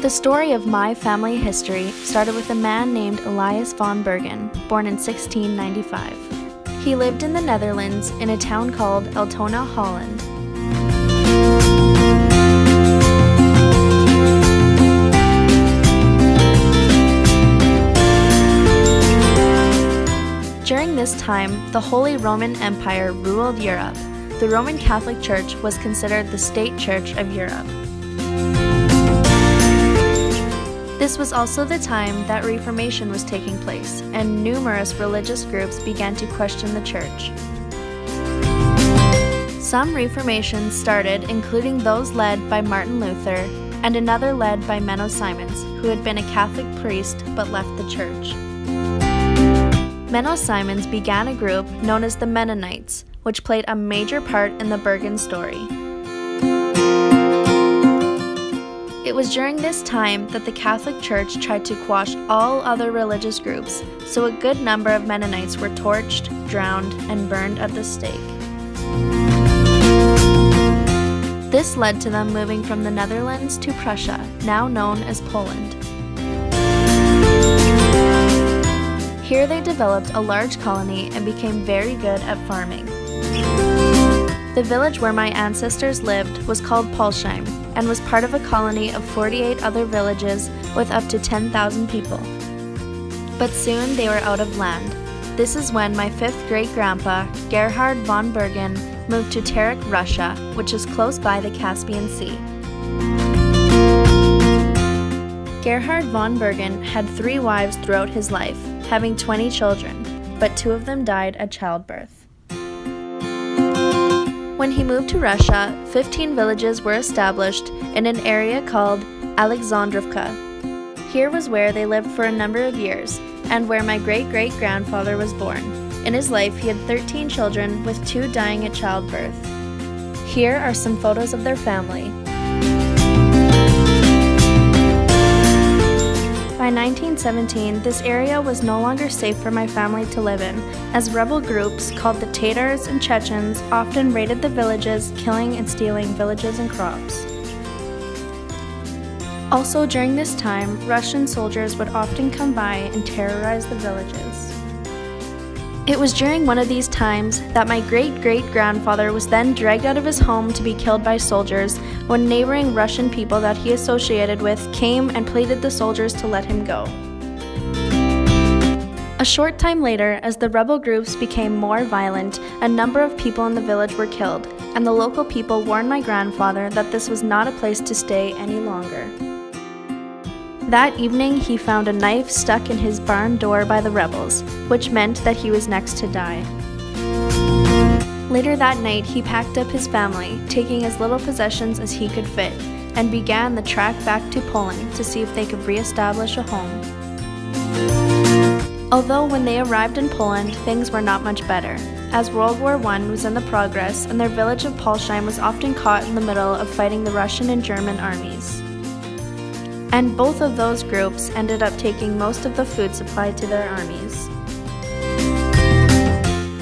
The story of my family history started with a man named Elias von Bergen, born in 1695. He lived in the Netherlands in a town called Altona, Holland. During this time, the Holy Roman Empire ruled Europe. The Roman Catholic Church was considered the state church of Europe. This was also the time that Reformation was taking place, and numerous religious groups began to question the church. Some Reformations started, including those led by Martin Luther, and another led by Menno Simons, who had been a Catholic priest but left the church. Menno Simons began a group known as the Mennonites, which played a major part in the Bergen story. It was during this time that the Catholic Church tried to quash all other religious groups, so a good number of Mennonites were torched, drowned, and burned at the stake. This led to them moving from the Netherlands to Prussia, now known as Poland. Here they developed a large colony and became very good at farming. The village where my ancestors lived was called Polsheim and was part of a colony of 48 other villages with up to 10,000 people. But soon they were out of land. This is when my fifth great-grandpa, Gerhard von Bergen, moved to Terek, Russia, which is close by the Caspian Sea. Gerhard von Bergen had 3 wives throughout his life, having 20 children, but 2 of them died at childbirth. When he moved to Russia, 15 villages were established in an area called Alexandrovka. Here was where they lived for a number of years, and where my great-great-grandfather was born. In his life, he had 13 children, with 2 dying at childbirth. Here are some photos of their family. By 1917, this area was no longer safe for my family to live in, as rebel groups called the Tatars and Chechens often raided the villages, killing and stealing villages and crops. Also during this time, Russian soldiers would often come by and terrorize the villages. It was during one of these times that my great-great-grandfather was then dragged out of his home to be killed by soldiers when neighboring Russian people that he associated with came and pleaded the soldiers to let him go. A short time later, as the rebel groups became more violent, a number of people in the village were killed, and the local people warned my grandfather that this was not a place to stay any longer. That evening, he found a knife stuck in his barn door by the rebels, which meant that he was next to die. Later that night, he packed up his family, taking as little possessions as he could fit, and began the trek back to Poland to see if they could re-establish a home. Although when they arrived in Poland, things were not much better, as World War I was in the progress and their village of Polsheim was often caught in the middle of fighting the Russian and German armies. And both of those groups ended up taking most of the food supply to their armies.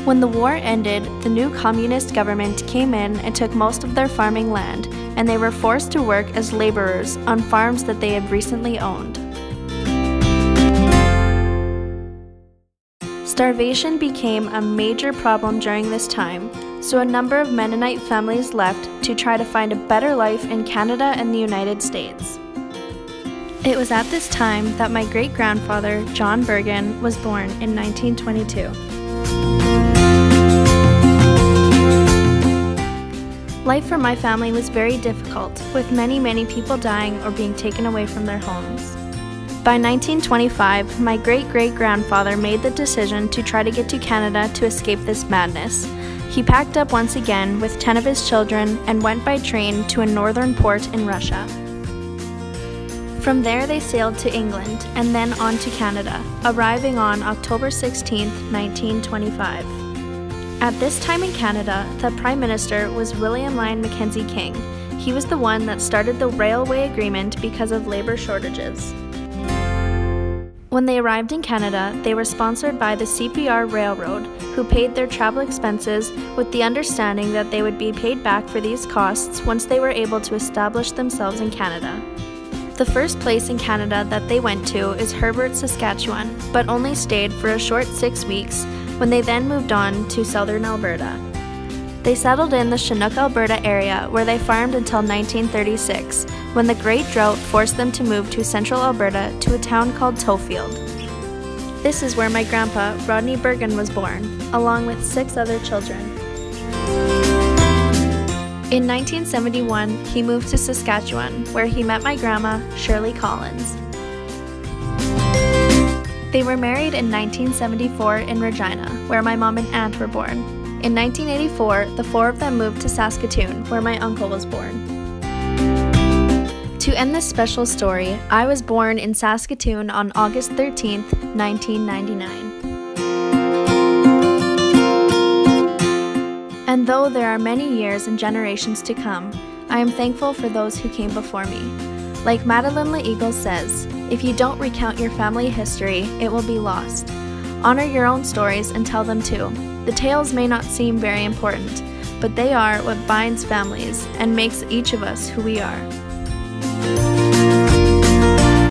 When the war ended, the new communist government came in and took most of their farming land, and they were forced to work as laborers on farms that they had recently owned. Starvation became a major problem during this time, so a number of Mennonite families left to try to find a better life in Canada and the United States. It was at this time that my great-grandfather, John Bergen, was born in 1922. Life for my family was very difficult, with many people dying or being taken away from their homes. By 1925, my great-great-grandfather made the decision to try to get to Canada to escape this madness. He packed up once again with 10 of his children and went by train to a northern port in Russia. From there they sailed to England and then on to Canada, arriving on October 16, 1925. At this time in Canada, the Prime Minister was William Lyon Mackenzie King. He was the one that started the railway agreement because of labor shortages. When they arrived in Canada, they were sponsored by the CPR Railroad, who paid their travel expenses with the understanding that they would be paid back for these costs once they were able to establish themselves in Canada. The first place in Canada that they went to is Herbert, Saskatchewan, but only stayed for a short 6 weeks when they then moved on to southern Alberta. They settled in the Chinook, Alberta area where they farmed until 1936, when the Great Drought forced them to move to central Alberta to a town called Tofield. This is where my grandpa, Rodney Bergen, was born, along with 6 other children. In 1971, he moved to Saskatchewan, where he met my grandma, Shirley Collins. They were married in 1974 in Regina, where my mom and aunt were born. In 1984, the 4 of them moved to Saskatoon, where my uncle was born. To end this special story, I was born in Saskatoon on August 13th, 1999. And though there are many years and generations to come, I am thankful for those who came before me. Like Madeleine L'Eagle says, if you don't recount your family history, it will be lost. Honor your own stories and tell them too. The tales may not seem very important, but they are what binds families and makes each of us who we are.